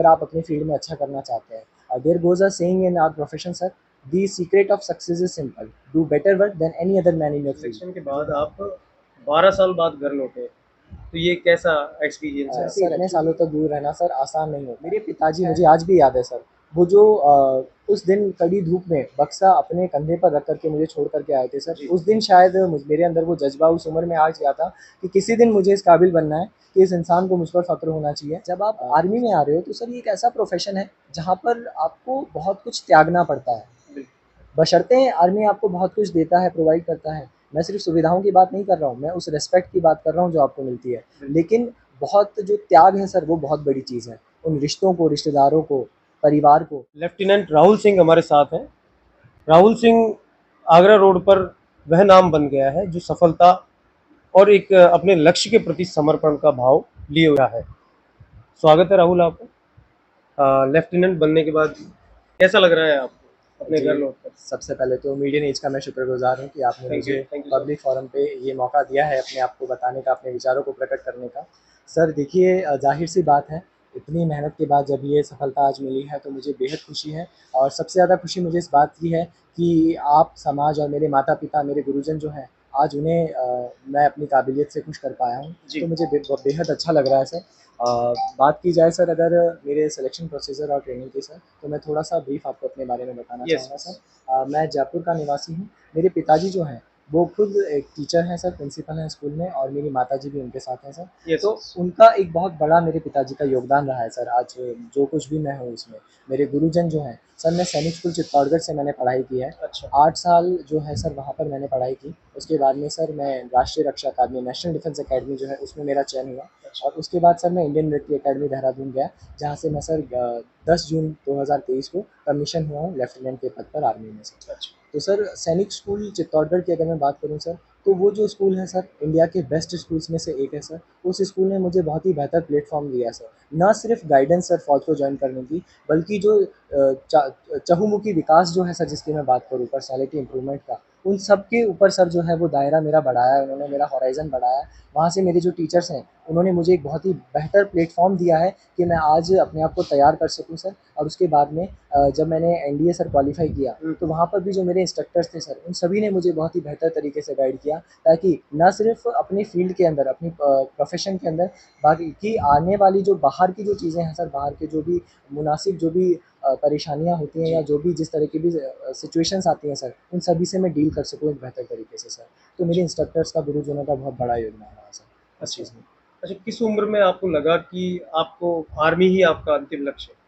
अगर आप अपनी फील्ड में अच्छा करना चाहते हैं, there goes a saying in our profession sir, the secret of success is simple, do better work than any other man in your field. Selection के बाद आप 12 साल बाद घर लौटे, तो ये कैसा एक्सपीरियंस है सर आपका? इतने सालों तक दूर रहना सर आसान नहीं होता। मेरे पिताजी, मुझे आज भी याद है सर, वो जो उस दिन कड़ी धूप में बक्सा अपने कंधे पर रख करके मुझे छोड़ करके आए थे सर, जी। उस दिन शायद मेरे अंदर वो जज्बा उस उम्र में आ गया था कि किसी दिन मुझे इस काबिल बनना है कि इस इंसान को मुझ पर फक्र होना चाहिए। जब आप आर्मी में आ रहे हो तो सर ये एक ऐसा प्रोफेशन है जहाँ पर आपको बहुत कुछ त्यागना पड़ता है, बिल्कुल। बशर्ते आर्मी आपको बहुत कुछ देता है, प्रोवाइड करता है। मैं सिर्फ सुविधाओं की बात नहीं कर रहा हूँ, मैं उस रिस्पेक्ट की बात कर रहा हूँ जो आपको मिलती है। लेकिन बहुत जो त्याग है सर वो बहुत बड़ी चीज़ है, उन रिश्तों को, रिश्तेदारों को, परिवार को। लेफ्टिनेंट राहुल सिंह हमारे साथ हैं। राहुल सिंह आगरा रोड पर वह नाम बन गया है जो सफलता और एक अपने लक्ष्य के प्रति समर्पण का भाव लिए हुआ है। स्वागत है राहुल आपका। लेफ्टिनेंट बनने के बाद कैसा लग रहा है आपको अपने जी, घर लौटकर? सबसे पहले तो मीडियन एज का मैं शुक्रगुजार हूँ कि आपने मुझे thank you so public forum पे ये मौका दिया है अपने आप को बताने का, अपने विचारों को प्रकट करने का। सर देखिए, ज़ाहिर-सी बात है, इतनी मेहनत के बाद जब ये सफलता आज मिली है तो मुझे बेहद खुशी है। और सबसे ज़्यादा खुशी मुझे इस बात की है कि आप समाज और मेरे माता-पिता, मेरे गुरुजन जो हैं, आज उन्हें मैं अपनी काबिलियत से खुश कर पाया हूँ। जी। तो मुझे बेहद अच्छा लग रहा है सर। बात की जाए सर अगर मेरे सिलेक्शन प्रोसीजर और ट्रेनिंग की सर, तो मैं थोड़ा-सा ब्रीफ आपको अपने बारे में बताना यस। चाहूँगा सर। मैं जयपुर का निवासी हूँ। मेरे पिताजी जो हैं, वो खुद एक टीचर हैं सर, प्रिंसिपल हैं स्कूल में, और मेरी माताजी भी उनके साथ हैं सर। यस। तो उनका एक बहुत बड़ा मेरे पिताजी का योगदान रहा है सर, आज जो कुछ भी मैं हूँ उसमें। मेरे गुरुजन जो हैं, सर मैं सैनिक स्कूल चित्तौड़गढ़ से मैंने पढ़ाई की है। अच्छा। 8 साल जो है सर वहाँ पर मैंने पढ़ाई की। उसके बाद में सर मैं राष्ट्रीय रक्षा अकादमी, नेशनल डिफेंस अकेडमी जो है उसमें मेरा चयन हुआ। अच्छा। और उसके बाद सर मैं इंडियन मिलिट्री अकेडमी देहरादून गया, जहाँ से मैं सर 10 जून 2023 को कमीशन हुआ हूँ लेफ्टिनेंट के पद पर आर्मी में सर। अच्छा। तो सर सैनिक स्कूल चित्तौड़गढ़ की अगर मैं बात करूँ सर, तो वो जो स्कूल है सर इंडिया के बेस्ट स्कूल्स में से एक है सर। उस स्कूल ने मुझे बहुत ही बेहतर प्लेटफॉर्म दिया सर, ना सिर्फ गाइडेंस सर फौज को ज्वाइन करने की, बल्कि जो चहुमुखी विकास जो है सर, जिसकी मैं बात करूँ पर्सनालिटी इंप्रूवमेंट का, उन सब के ऊपर सर जो है वो दायरा मेरा बढ़ाया है, उन्होंने मेरा हॉराइजन बढ़ाया। वहाँ से मेरे जो टीचर्स हैं उन्होंने मुझे एक बहुत ही बेहतर प्लेटफॉर्म दिया है कि मैं आज अपने आप को तैयार कर सकूँ सर। और उसके बाद में जब मैंने एनडीए सर क्वालिफाई किया, तो वहाँ पर भी जो मेरे इंस्ट्रक्टर्स थे सर, उन सभी ने मुझे बहुत ही बेहतर तरीके से गाइड किया, ताकि ना सिर्फ अपनी फील्ड के अंदर, अपनी प्रोफेशन के अंदर, बाकी आने वाली जो बाहर की जो चीज़ें हैं सर, बाहर के जो भी मुनासिब जो भी परेशानियाँ होती हैं, या जो भी जिस तरह की भी सिचुएशंस आती हैं सर, उन सभी से मैं डील कर सकूँ एक बेहतर तरीके से सर। तो मेरे इंस्ट्रक्टर्स का, गुरुजनों का बहुत बड़ा योगदान रहा सर इस अच्छा। चीज़ में। अच्छा, किस उम्र में आपको लगा कि आपको आर्मी ही आपका अंतिम लक्ष्य है?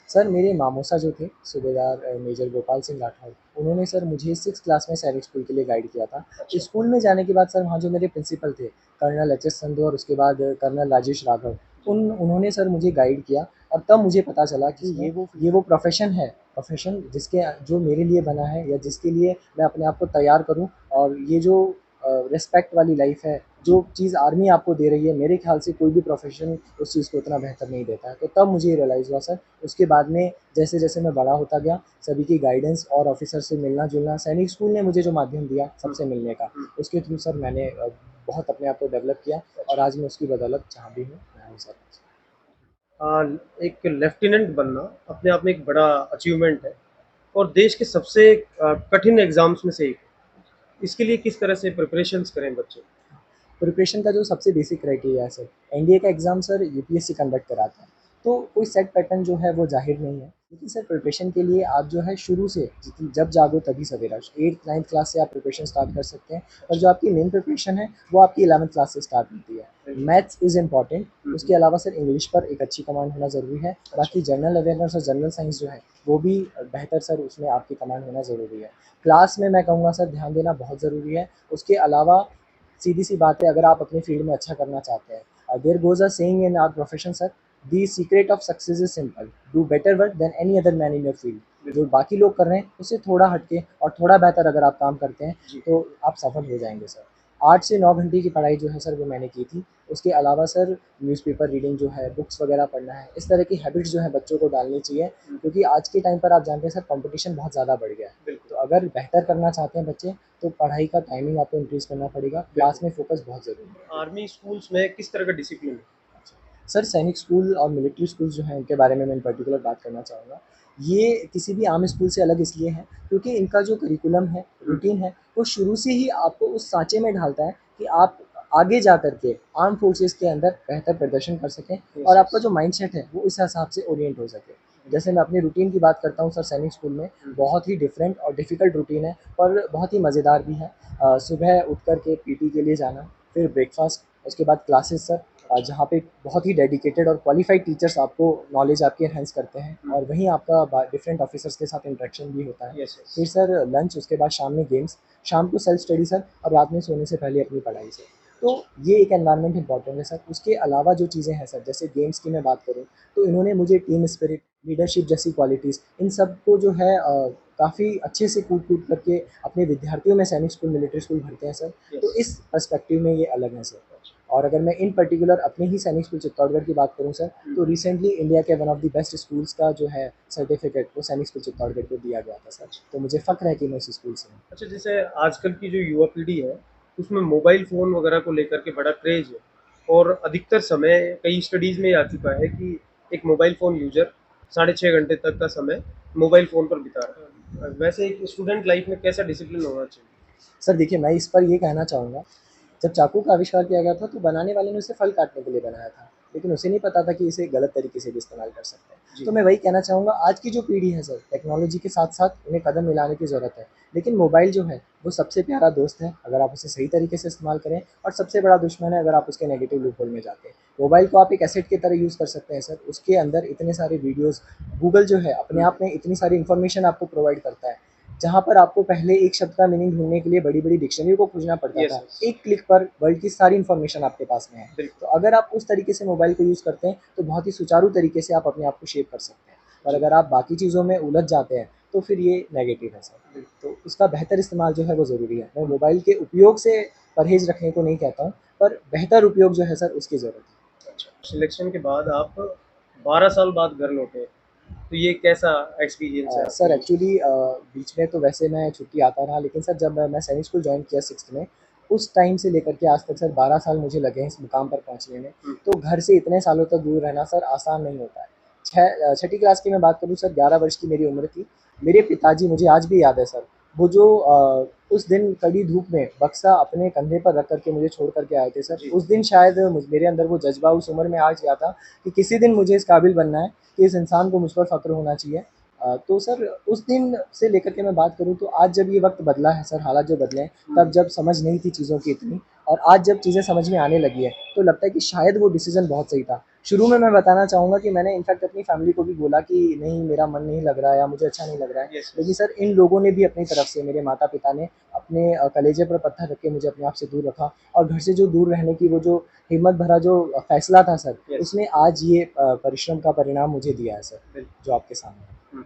सर मेरे मामूसा जो थे सूबेदार मेजर गोपाल सिंह राठौर, उन्होंने सर मुझे 6th क्लास में सैनिक स्कूल के लिए गाइड किया था। अच्छा। स्कूल में जाने के बाद सर वहाँ जो मेरे प्रिंसिपल थे, कर्नल एच एस संधू और उसके बाद कर्नल राजेश राघव, उन्होंने सर मुझे गाइड किया। और तब मुझे पता चला कि ये वो प्रोफेशन है, प्रोफेशन जिसके जो मेरे लिए बना है, या जिसके लिए मैं अपने आप को तैयार करूँ। और ये जो रिस्पेक्ट वाली लाइफ है, जो चीज़ आर्मी आपको दे रही है, मेरे ख्याल से कोई भी प्रोफेशन उस चीज़ को इतना बेहतर नहीं देता है। तो तब मुझे ये रियलाइज़ हुआ सर। उसके बाद में जैसे जैसे मैं बड़ा होता गया, सभी की गाइडेंस और ऑफिसर से मिलना जुलना, सैनिक स्कूल ने मुझे जो माध्यम दिया सबसे मिलने का, उसके थ्रू सर मैंने बहुत अपने आप को डेवलप किया। और आज मैं उसकी बदौलत जहाँ भी हूँ मैं हूँ सर। एक लेफ्टिनेंट बनना अपने आप में एक बड़ा अचीवमेंट है और देश के सबसे कठिन एग्जाम्स में से एक है। इसके लिए किस तरह से प्रिपरेशंस करें बच्चे? प्रिपरेशन का जो सबसे बेसिक क्राइटेरिया है सर, एनडीए का एग्ज़ाम सर यूपीएससी कंडक्ट कराता है। तो कोई सेट पैटर्न जो है वो ज़ाहिर नहीं है। लेकिन सर प्रिपरेशन के लिए आप जो है शुरू से, जब जागो तभी सवेरा, 8th-9th क्लास से आप प्रिपरेशन स्टार्ट कर सकते हैं। और जो आपकी मेन प्रिपरेशन है वो आपकी 11th क्लास से स्टार्ट होती है। मैथ्स इज़ इम्पॉर्टेंट, उसके अलावा सर इंग्लिश पर एक अच्छी कमांड होना ज़रूरी है। बाकी जनरल अवेयरनेस और जनरल साइंस जो है वो भी बेहतर सर, उसमें आपकी कमांड होना ज़रूरी है। क्लास में मैं कहूँगा सर ध्यान देना बहुत ज़रूरी है। उसके अलावा सीधी सी बात है, अगर आप अपनी फील्ड में अच्छा करना चाहते हैं, there goes a saying in our profession sir, the secret of success is simple, do better work than any other man in your field. जो बाकी लोग कर रहे हैं उससे थोड़ा हटके और थोड़ा बेहतर अगर आप काम करते हैं, तो आप सफल हो जाएंगे सर। 8 से 9 घंटे की पढ़ाई जो है सर वो मैंने की थी। उसके अलावा सर न्यूज़पेपर रीडिंग जो है, बुक्स वगैरह पढ़ना है, इस तरह की हैबिट्स जो है बच्चों को डालनी चाहिए। क्योंकि आज के टाइम पर आप जानते हैं सर कंपटीशन बहुत ज़्यादा बढ़ गया है। तो अगर बेहतर करना चाहते हैं बच्चे, तो पढ़ाई का टाइमिंग आपको इंक्रीज़ करना पड़ेगा, क्लास में फ़ोकस बहुत ज़रूरी है। आर्मी स्कूल्स में किस तरह का डिसिप्लिन है? सर सैनिक स्कूल और मिलिट्री स्कूल जो हैं इनके बारे में मैं इन पर्टिकुलर बात करना चाहूँगा। ये किसी भी आम स्कूल से अलग इसलिए है क्योंकि इनका जो करिकुलम है, रूटीन है, वो शुरू से ही आपको उस सांचे में ढालता है कि आप आगे जा कर के आर्म फोर्सेस के अंदर बेहतर प्रदर्शन कर सकें और आपका जो माइंडसेट है वो इस हिसाब से ओरिएंट हो सके। जैसे मैं अपनी रूटीन की बात करता हूँ सर, सैनिक स्कूल में बहुत ही डिफरेंट और डिफ़िकल्ट रूटीन है और बहुत ही मज़ेदार भी है। सुबह उठ कर के पीटी के लिए जाना, फिर ब्रेकफास्ट, उसके बाद क्लासेस सर, जहाँ पे बहुत ही डेडिकेटेड और क्वालिफाइड टीचर्स आपको नॉलेज आपकी एनहांस करते हैं और वहीं आपका डिफरेंट ऑफिसर्स के साथ इंटरेक्शन भी होता है। Yes yes. फिर सर लंच, उसके बाद शाम में गेम्स, शाम को सेल्फ स्टडी सर और रात में सोने से पहले अपनी पढ़ाई सर। तो ये एक एनवायरनमेंट इंपॉर्टेंट है सर। उसके अलावा जो चीज़ें हैं सर, जैसे गेम्स की मैं बात करूँ तो इन्होंने मुझे टीम स्पिरिट, लीडरशिप जैसी क्वालिटीज़, इन सब को जो है काफ़ी अच्छे से कूट-कूट करके अपने विद्यार्थियों में सैनिक स्कूल, मिलिट्री स्कूल भरते हैं सर। तो इस पर्सपेक्टिव में ये अलग है सर। और अगर मैं इन पर्टिकुलर अपने ही सैनिक स्कूल चित्तौड़गढ़ की बात करूँ सर, तो रिसेंटली इंडिया के one of the best schools का जो है सर्टिफिकेट वो सैनिक स्कूल चित्तौड़गढ़ को दिया गया था सर। तो मुझे फ़ख्र है कि मैं उस स्कूल से हूँ। अच्छा, जैसे आजकल की जो युवा पीढ़ी है, उसमें मोबाइल फ़ोन वगैरह को लेकर के बड़ा क्रेज़ है और अधिकतर समय कई स्टडीज़ में ये आ चुका है कि एक मोबाइल फ़ोन यूज़र साढ़े 6 घंटे तक का समय मोबाइल फ़ोन पर बिता रहा है। वैसे एक स्टूडेंट लाइफ़ में कैसा डिसिप्लिन होना चाहिए? सर देखिए, मैं इस पर ये कहना चाहूँगा, जब चाकू का आविष्कार किया गया था तो बनाने वाले ने उसे फल काटने के लिए बनाया था, लेकिन उसे नहीं पता था कि इसे गलत तरीके से भी इस्तेमाल कर सकते हैं। तो जी। मैं वही कहना चाहूँगा, आज की जो पीढ़ी है सर, टेक्नोलॉजी के साथ-साथ उन्हें कदम मिलाने की ज़रूरत है। लेकिन मोबाइल जो है, वो सबसे प्यारा दोस्त है अगर आप उसे सही तरीके से इस्तेमाल करें, और सबसे बड़ा दुश्मन है अगर आप उसके नेगेटिव लूपहोल में जाते हैं। मोबाइल को आप एक एसेट की तरह यूज़ कर सकते हैं सर, उसके अंदर इतने सारे वीडियोज़, गूगल जो है अपने आप में इतनी सारी इन्फॉर्मेशन आपको प्रोवाइड करता है, जहाँ पर आपको पहले एक शब्द का मीनिंग ढूँढने के लिए बड़ी-बड़ी डिक्शनरी को खोजना पड़ता यस, था। यस। एक क्लिक पर वर्ल्ड की सारी इन्फॉर्मेशन आपके पास में है। तो बिल्कुल। अगर आप उस तरीके से मोबाइल को यूज़ करते हैं, तो बहुत ही सुचारू तरीके से आप अपने आप को शेप कर सकते हैं। और जी। अगर आप बाकी चीज़ों में उलझ जाते हैं, तो फिर ये नेगेटिव है सर। तो उसका बेहतर इस्तेमाल जो है वो ज़रूरी है। मैं मोबाइल के उपयोग से परहेज़ रखने को नहीं कहता हूँ, पर बेहतर उपयोग जो है सर उसकी ज़रूरत है। अच्छा, सिलेक्शन के बाद आप 12 साल बाद घर लौटे, तो ये कैसा एक्सपीरियंस है आपके सर लिए? एक्चुअली बीच में तो वैसे मैं छुट्टी आता रहा, लेकिन सर जब मैं सैनिक स्कूल जॉइन किया 6th में, उस टाइम से लेकर के आज तक सर 12 साल मुझे लगे हैं इस मुकाम पर पहुँचने में। हुँ। तो घर से इतने सालों तक दूर रहना सर आसान नहीं होता है। छठी क्लास की मैं बात करूँ सर, 11 वर्ष की मेरी उम्र थी। मेरे पिताजी, मुझे आज भी याद है सर, वो जो उस दिन कड़ी धूप में बक्सा अपने कंधे पर रख कर के मुझे छोड़ कर के आए थे सर। जी। उस दिन शायद मेरे अंदर वो जज़्बा उस उम्र में आ गया था कि किसी दिन मुझे इस काबिल बनना है कि इस इंसान को मुझ पर फ़ख्र होना चाहिए। तो सर उस दिन से लेकर के मैं बात करूँ तो आज जब ये वक़्त बदला है सर, हालात जो बदले हैं, तब जब समझ नहीं थी चीज़ों की इतनी, और आज जब चीज़ें समझ में आने लगी है, तो लगता है कि शायद वो डिसीज़न बहुत सही था। शुरू में मैं बताना चाहूँगा कि मैंने इनफैक्ट अपनी फैमिली को भी बोला कि नहीं, मेरा मन नहीं लग रहा है या मुझे अच्छा नहीं लग रहा है। यस, लेकिन यस। सर इन लोगों ने भी अपनी तरफ से, मेरे माता-पिता ने अपने कलेजे पर पत्थर रख के मुझे अपने आप से दूर रखा, और घर से जो दूर रहने की वो जो हिम्मत भरा जो फ़ैसला था सर, यस। उसने आज ये परिश्रम का परिणाम मुझे दिया है सर, बिल्कुल। जो आपके सामने है। हुँ।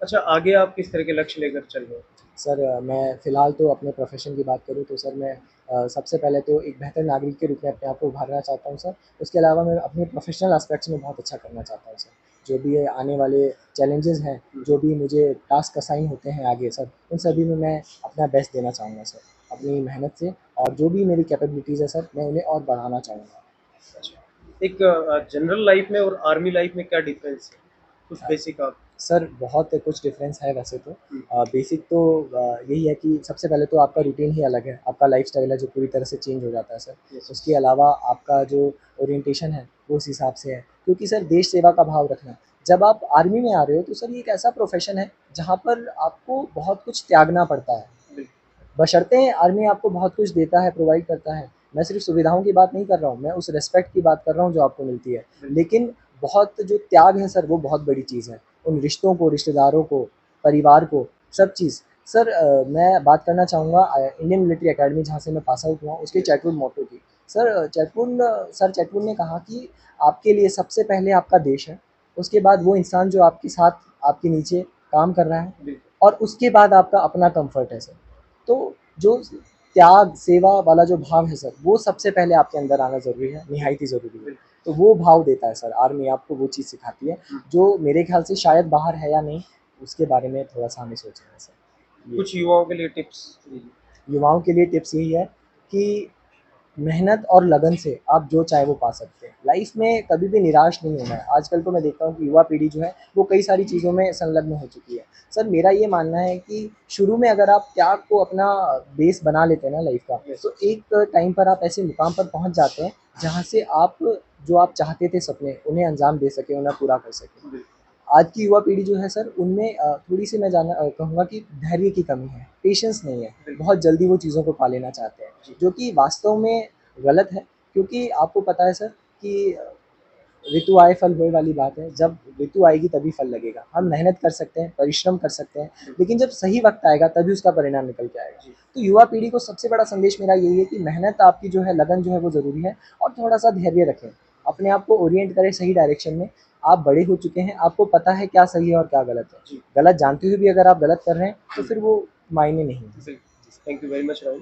अच्छा, आगे आप किस तरह के लक्ष्य लेकर चल रहे हो? सर मैं फ़िलहाल तो अपने प्रोफ़ेशन की बात करूँ तो सर मैं सबसे पहले तो एक बेहतर नागरिक के रूप में अपने आप को उभारना चाहता हूँ सर। उसके अलावा मैं अपने प्रोफ़ेशनल एस्पेक्ट्स में बहुत अच्छा करना चाहता हूँ सर। जो भी ये आने वाले चैलेंजेज़ हैं, जो भी मुझे टास्क असाइन होते हैं आगे सर, उन सभी में मैं अपना बेस्ट देना चाहूँगा सर, अपनी मेहनत से, और जो भी मेरी कैपेबिलिटीज़ है सर, मैं उन्हें और बढ़ाना चाहूँगा। अच्छा, एक जनरल लाइफ़ में और आर्मी लाइफ़ में क्या डिफ़रेंस है? कुछ अ, बेसिक आप। सर बहुत कुछ डिफरेंस है वैसे तो। हुँ। बेसिक तो यही है कि सबसे पहले तो आपका रूटीन ही अलग है, आपका लाइफ़स्टाइल है जो पूरी तरह से चेंज हो जाता है सर। यस, उसके यस। अलावा आपका जो ओरिएंटेशन है वो उस हिसाब से है, क्योंकि सर देश सेवा का भाव रखना, जब आप आर्मी में आ रहे हो तो सर ये एक ऐसा प्रोफ़ेशन है जहाँ पर आपको बहुत कुछ त्यागना पड़ता है। बिल्कुल। बशर्ते आर्मी आपको बहुत कुछ देता है, प्रोवाइड करता है। मैं सिर्फ़ सुविधाओं की बात नहीं कर रहा हूँ, मैं उस रिस्पेक्ट की बात कर रहा हूँ जो आपको मिलती है। बिल्कुल। लेकिन बहुत जो त्याग है सर, वो बहुत बड़ी चीज़ है। उन रिश्तों को, रिश्तेदारों को, परिवार को, सब चीज़। सर मैं बात करना चाहूँगा इंडियन मिलिट्री अकेडमी जहाँ से मैं पास आउट हुआ हूँ, उसके यस। चैटवुड मोटो की। सर चैटवुड ने कहा कि आपके लिए सबसे पहले आपका देश है, उसके बाद वो इंसान जो आपके साथ, आपके नीचे काम कर रहा है, बिल्कुल। और उसके बाद आपका अपना कम्फ़र्ट है सर। तो जो त्याग, सेवा वाला जो भाव है सर, वो सबसे पहले आपके अंदर आना ज़रूरी है, निहायत ही ज़रूरी है। बिल्कुल। तो वो भाव देता है सर, आर्मी आपको वो चीज़ सिखाती है, हुँ। जो मेरे ख़्याल से शायद बाहर है या नहीं, उसके बारे में थोड़ा-सा हमें सोचना है सर। ये कुछ युवाओं के लिए टिप्स दीजिए। युवाओं के लिए टिप्स यही है कि मेहनत और लगन से आप जो चाहे वो पा सकते हैं। लाइफ में कभी भी निराश नहीं होना है। आजकल तो मैं देखता हूँ कि युवा पीढ़ी जो है वो कई सारी चीज़ों में संलग्न हो चुकी है। सर मेरा ये मानना है कि शुरू में अगर आप त्याग को अपना बेस बना लेते हैं ना लाइफ का, तो एक टाइम पर आप ऐसे मुकाम पर पहुँच जाते हैं जहाँ से आप जो आप चाहते थे सपने उन्हें अंजाम दे सकें, उन्हें पूरा कर सकें। आज की युवा पीढ़ी जो है सर उनमें थोड़ी-सी मैं कहूँगा कि धैर्य की कमी है, पेशेंस नहीं है। बहुत जल्दी वो चीज़ों को पा लेना चाहते हैं, जो कि वास्तव में गलत है, क्योंकि आपको पता है सर कि ऋतु आए फल होए वाली बात है। जब ऋतु आएगी तभी फल लगेगा। हम मेहनत कर सकते हैं, परिश्रम कर सकते हैं, लेकिन जब सही वक़्त आएगा तभी उसका परिणाम निकल के आएगा। तो युवा पीढ़ी को सबसे बड़ा संदेश मेरा यही है कि मेहनत आपकी जो है, लगन जो है वो ज़रूरी है, और थोड़ा-सा धैर्य रखें। अपने आप को ओरिएंट करें सही डायरेक्शन में। आप बड़े हो चुके हैं, आपको पता है क्या सही है और क्या गलत है। गलत जानते हुए भी अगर आप गलत कर रहे हैं, तो फिर वो मायने नहीं है। Thank you very much Rahul.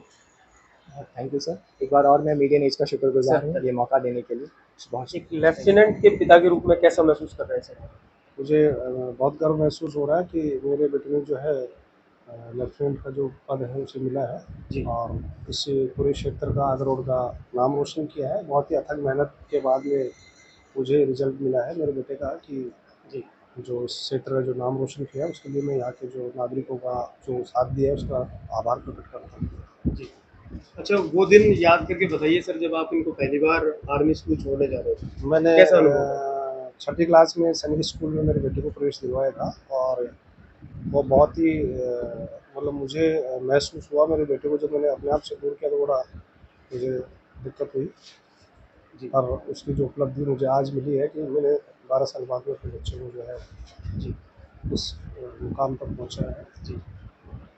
Thank you sir. एक बार और मैं मीडियन एज का शुक्रगुज़ार हूँ, ये मौका देने के लिए। बहुत एक लेफ्टिनेंट के पिता के रूप में कैसा महसूस कर रहे हैं सर? मुझे बहुत गर्व महसूस हो रहा है कि मेरे बेटे ने जो है लेफ्टिनेंट का जो पद है उसे मिला है जी। और इस पूरे क्षेत्र का आगरा रोड का नाम रोशन किया है। बहुत ही अथक मेहनत के बाद में मुझे रिजल्ट मिला है मेरे बेटे का कि जी। जो इस क्षेत्र का जो नाम रोशन किया है उसके लिए मैं यहाँ के जो नागरिकों का जो साथ दिया है उसका आभार प्रकट करता हूँ। जी। अच्छा, वो दिन याद करके बताइए सर जब आप इनको पहली बार आर्मी स्कूल छोड़ने जा रहे थे। मैंने कैसा अनुभव था? छठी क्लास में सैनिक स्कूल में मेरे बेटे को प्रवेश दिलवाया था और वो बहुत ही मतलब मुझे महसूस हुआ मेरे बेटे को जब मैंने अपने आप से दूर किया तो बड़ा मुझे दिक्कत हुई जी। और उसकी जो उपलब्धि मुझे आज मिली है कि मैंने 12 साल बाद में अपने बच्चे को जो है जी। उस मुकाम पर पहुंचा है। जी।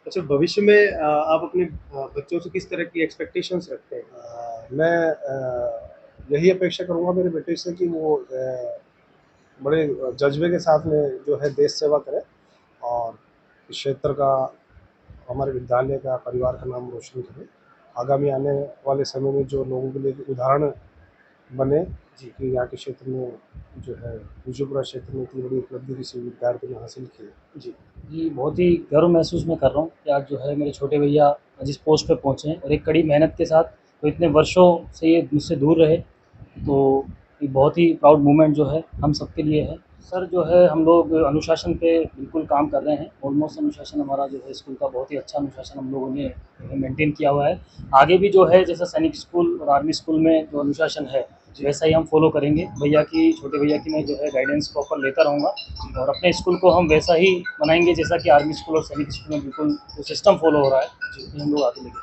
अच्छा, भविष्य में आप अपने बच्चों से किस तरह की एक्सपेक्टेशंस रखते हैं? मैं यही अपेक्षा करूँगा मेरे बेटे से कि वो बड़े जज्बे के साथ में जो है देश सेवा करे और इस क्षेत्र का हमारे विद्यालय का परिवार का नाम रोशन करे। आगामी आने वाले समय में जो लोगों के लिए एक उदाहरण बने जी। कि यहाँ के क्षेत्र में जो है विजयपुरा क्षेत्र में इतनी बड़ी उपलब्धि किसी विद्यार्थी ने हासिल की है। जी। जी, बहुत ही गर्व महसूस मैं कर रहा हूँ कि आज जो है मेरे छोटे भैया जिस पोस्ट पे पहुँचे हैं और एक कड़ी मेहनत के साथ वो इतने वर्षों से ये मुझसे दूर रहे, तो ये बहुत ही प्राउड मोमेंट जो है हम सबके लिए है। सर जो है हम लोग अनुशासन पे बिल्कुल काम कर रहे हैं। ऑलमोस्ट अनुशासन हमारा जो है स्कूल का बहुत ही अच्छा अनुशासन हम लोगों ने मेंटेन किया हुआ है। आगे भी जो है जैसा सैनिक स्कूल और आर्मी स्कूल में जो अनुशासन है वैसा ही हम फॉलो करेंगे। भैया की, छोटे भैया की मैं जो है गाइडेंस प्रॉपर लेता रहूँगा और अपने स्कूल को हम वैसा ही बनाएंगे जैसा कि आर्मी स्कूल और सैनिक स्कूल में बिल्कुल जो सिस्टम फॉलो हो रहा है, हम लोग आगे लेके